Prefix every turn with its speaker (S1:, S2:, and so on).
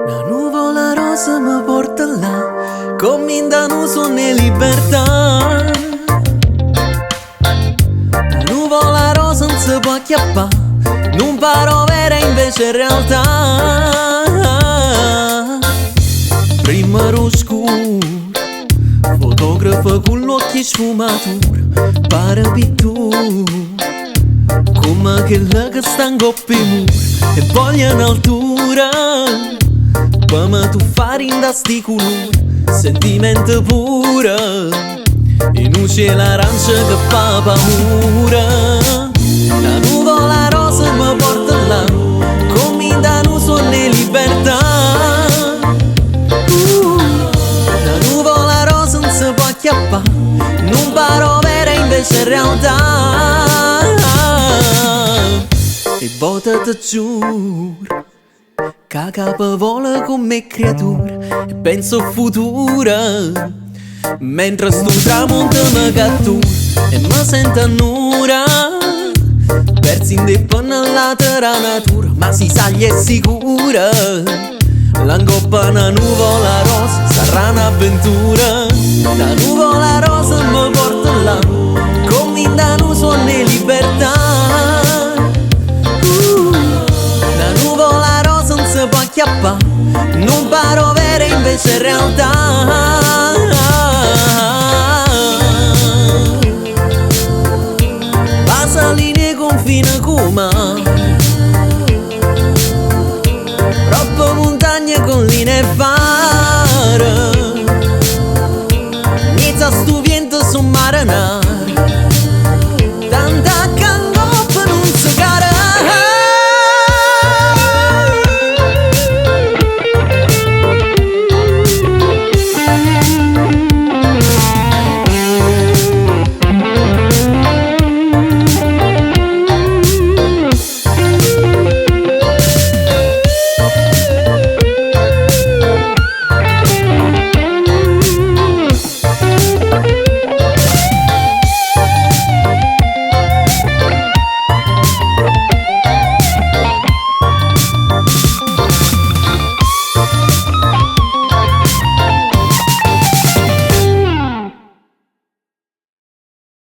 S1: La nuvola rosa mi porta là, convinta non sono in libertà. La nuvola rosa non si può acchiappare, non paro vera invece in realtà. Prima ero scuro, fotografo con l'occhio sfumatura, pare pittura, come quella che sta in coppia mura e voglia in altura. Come tu fare in da sti colori, sentimento pura, in un cielo arancia che fa paura. La nuvola rosa mi porta là, convinta non sono in libertà. La nuvola rosa non si può acchiappare, non paro vera invece in realtà. E vota te giuro, che capo vola con me creatura e penso al futuro, mentre sto tramonto mi cattura e mi sento annura, persi in dei nella terra natura, ma si sa gli è sicura, l'angoppa una nuvola rosa sarà un'avventura. La nuvola rosa mi porta là, convinta non sono in libertà. La nuvola rosa non si può acchiappare, non paro vera invece in realtà.